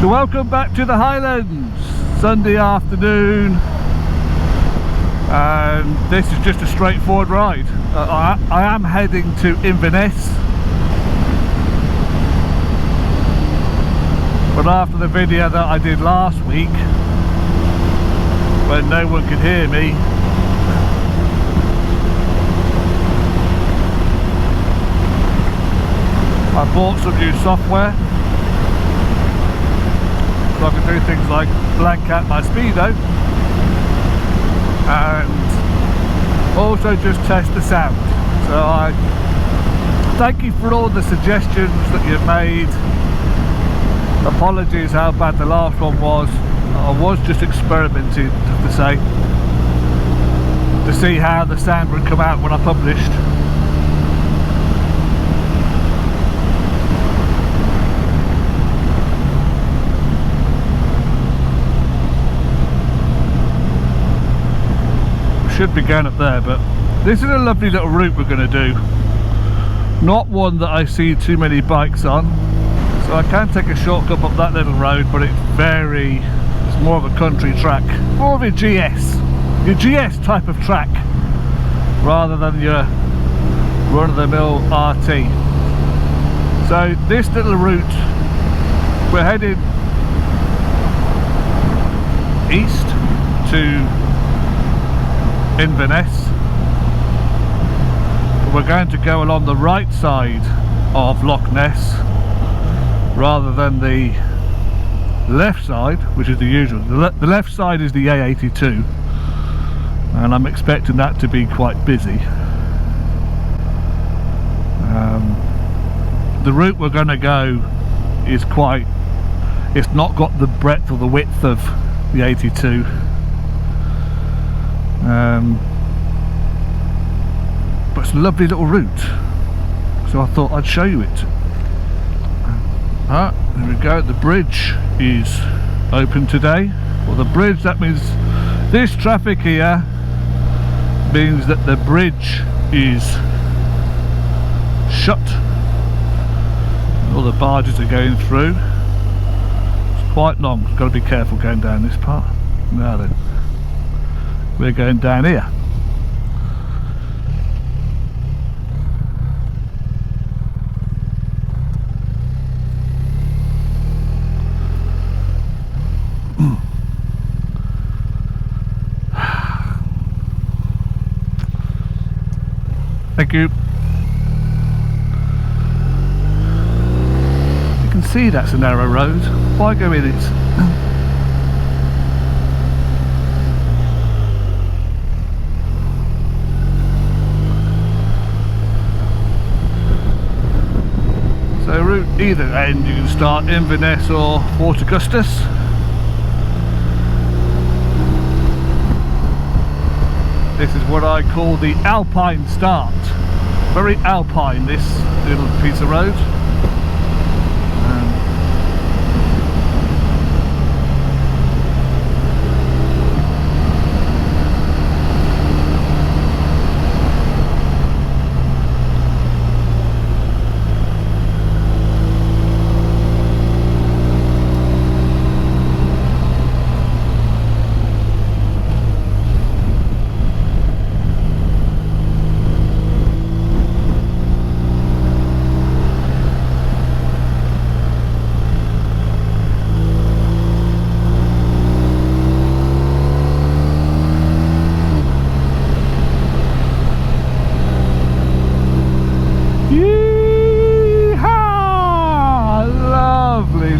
So welcome back to the Highlands, Sunday afternoon, and this is just a straightforward ride. I am heading to Inverness, but after the video that I did last week, when no one could hear me, I bought some new software. So I can do things like blank out my speedo and also just test the sound. So I thank you for all the suggestions that you've made. Apologies how bad the last one was. I was just experimenting, to say, to see how the sound would come out when I published. Should be going up there, but this is a lovely little route we're going to do, not one that I see too many bikes on, so I can take a shortcut up that little road, but it's more of a country track, more of a your GS type of track rather than your run-of-the-mill RT. So this little route, we're heading east to Inverness. We're going to go along the right side of Loch Ness rather than the left side, which is the usual. The left side is the A82, and I'm expecting that to be quite busy. The route we're going to go is it's not got the breadth or the width of the 82. But it's a lovely little route, so I thought I'd show you it. There we go. The bridge is open today. Well, the bridge, that means this traffic here means that the bridge is shut. All the barges are going through. It's quite long. Got to be careful going down this part. Now then, we're going down here. Thank you. You can see that's a narrow road. Why go in it? So route either end, you can start Inverness or Fort Augustus. This is what I call the Alpine start. Very alpine, this little piece of road.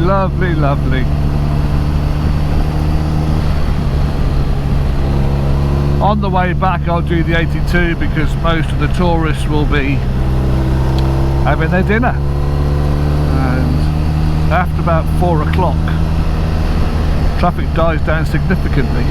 Lovely, lovely. On the way back I'll do the 82 because most of the tourists will be having their dinner, and after about 4 o'clock traffic dies down significantly.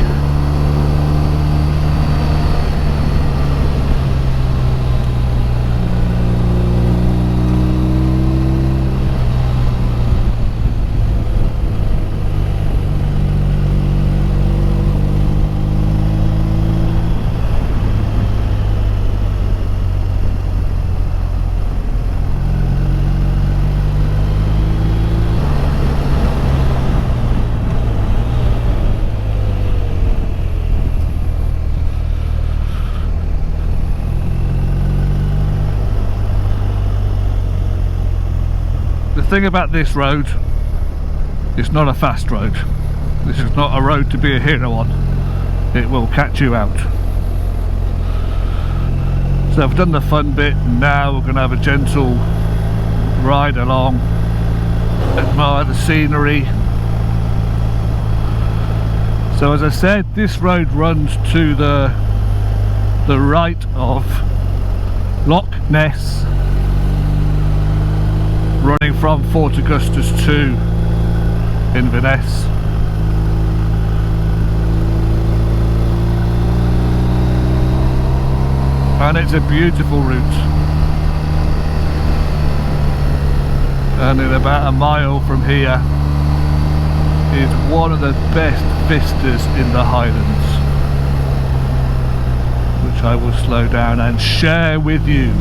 thing about this road, it's not a fast road. This is not a road to be a hero on. It will catch you out. So I've done the fun bit, now we're going to have a gentle ride along, admire the scenery. So as I said, this road runs to the right of Loch Ness, running from Fort Augustus to Inverness. And it's a beautiful route, and in about a mile from here is one of the best vistas in the Highlands, which I will slow down and share with you.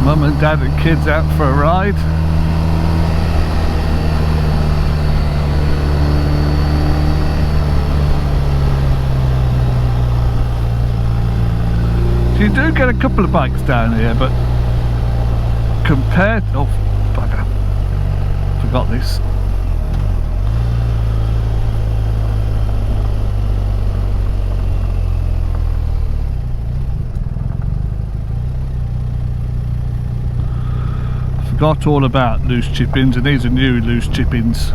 Mum and Dad and kids out for a ride. So you do get a couple of bikes down here, but compared... oh, bugger. Forgot this. Forgot all about loose chip-ins, and these are new loose chip-ins.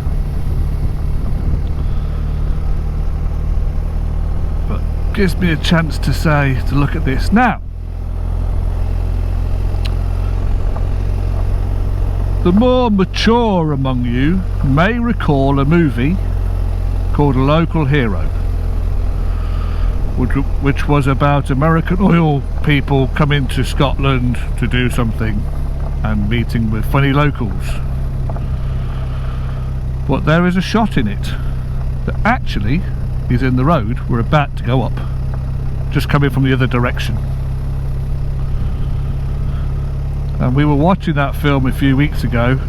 But gives me a chance to look at this. Now, the more mature among you may recall a movie called Local Hero, which was about American oil people coming to Scotland to do something and meeting with funny locals. But there is a shot in it that actually is in the road we're about to go up, just coming from the other direction. And we were watching that film a few weeks ago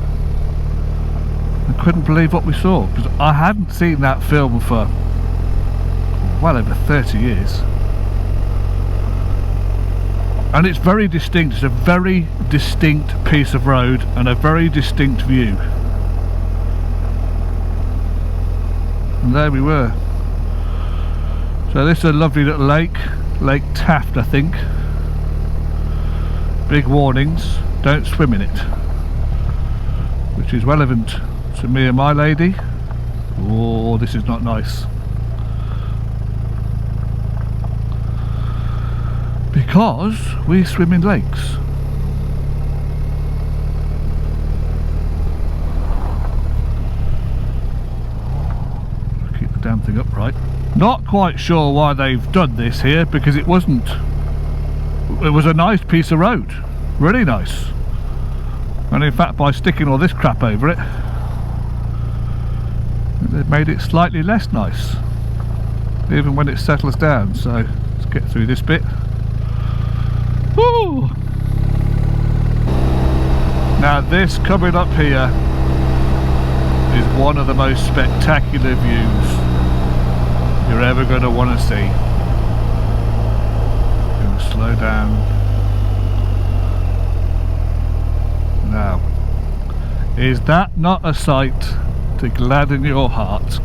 and couldn't believe what we saw, because I hadn't seen that film for well over 30 years. And it's very distinct. It's a very distinct piece of road and a very distinct view. And there we were. So this is a lovely little lake, Lake Taft, I think. Big warnings, don't swim in it, which is relevant to me and my lady. Oh, this is not nice. Because we swim in lakes. Keep the damn thing upright. Not quite sure why they've done this here, because it was a nice piece of road, really nice. And in fact, by sticking all this crap over it, they've made it slightly less nice, even when it settles down. So let's get through this bit. Woo! Now this coming up here is one of the most spectacular views you're ever going to want to see. I'm going to slow down. Now, is that not a sight to gladden your heart?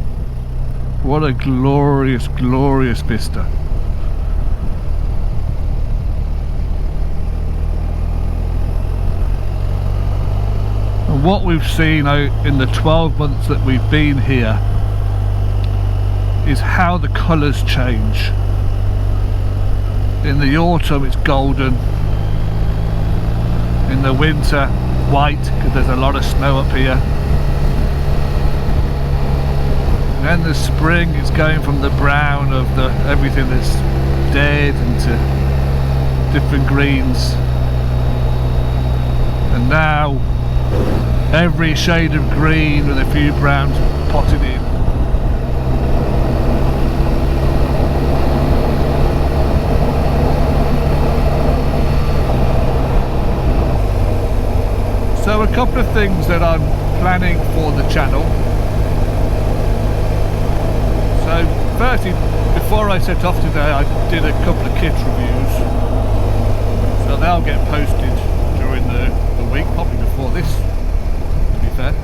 What a glorious, glorious vista. What we've seen out in the 12 months that we've been here is how the colours change. In the autumn it's golden, in the winter white, because there's a lot of snow up here, and then the spring it's going from the brown of everything that's dead into different greens, and now every shade of green with a few browns potted in. couple of things that I'm planning for the channel. So firstly, before I set off today, I did a couple of kit reviews, so they'll get posted during the week, probably before this, to be fair.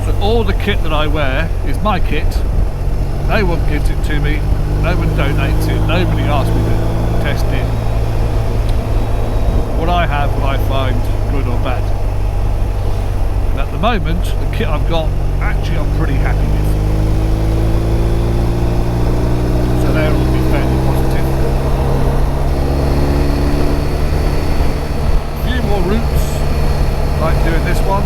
So all the kit that I wear is my kit. No one gives it to me, no one donates it, nobody asks me to test it. What I have, what I find good or bad. And at the moment, the kit I've got, actually I'm pretty happy with. So they'll all be fairly positive. A few more routes, like doing this one.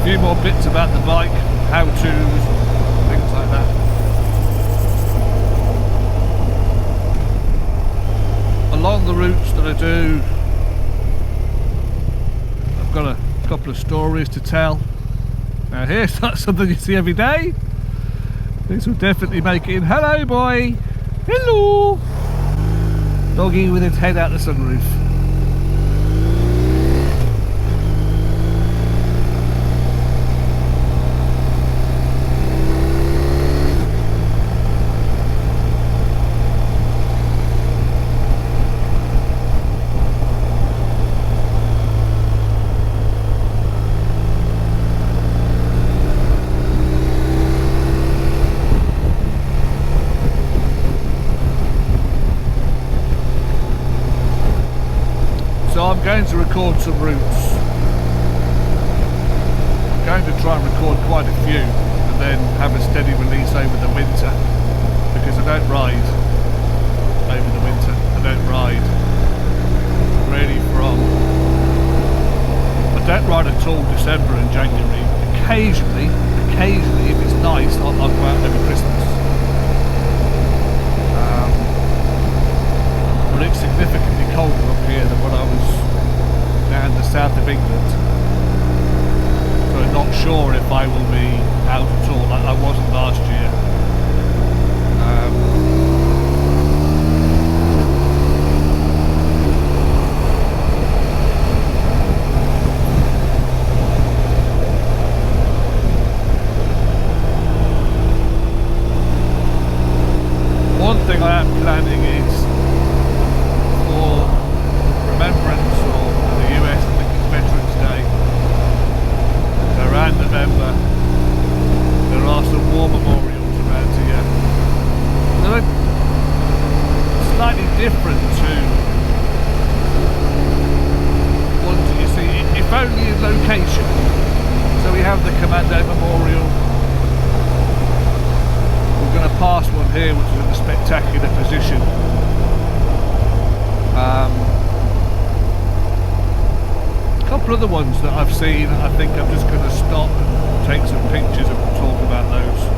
A few more bits about the bike, how-tos, things like that. Along the routes that I do, I've got a couple of stories to tell. Now here's not something you see every day. This will definitely make it in. Hello boy! Hello! Doggy with its head out the sunroof. So I'm going to record some routes. I'm going to try and record quite a few and then have a steady release over the winter, because I don't ride over the winter. I don't ride really I don't ride at all December and January. Occasionally if it's nice, I'll go out over Christmas. But it's significantly colder up here than what I was down the south of England, so I'm not sure if I will be out at all, like I wasn't last year. One thing I am planning is, remembrance or the US Veterans Day, so around November there are some war memorials around here. They're slightly different to ones that you see, if only in location. So we have the Commando Memorial. We're going to pass one here which is in a spectacular position. A couple of the ones that I've seen, I think I'm just going to stop and take some pictures and talk about those.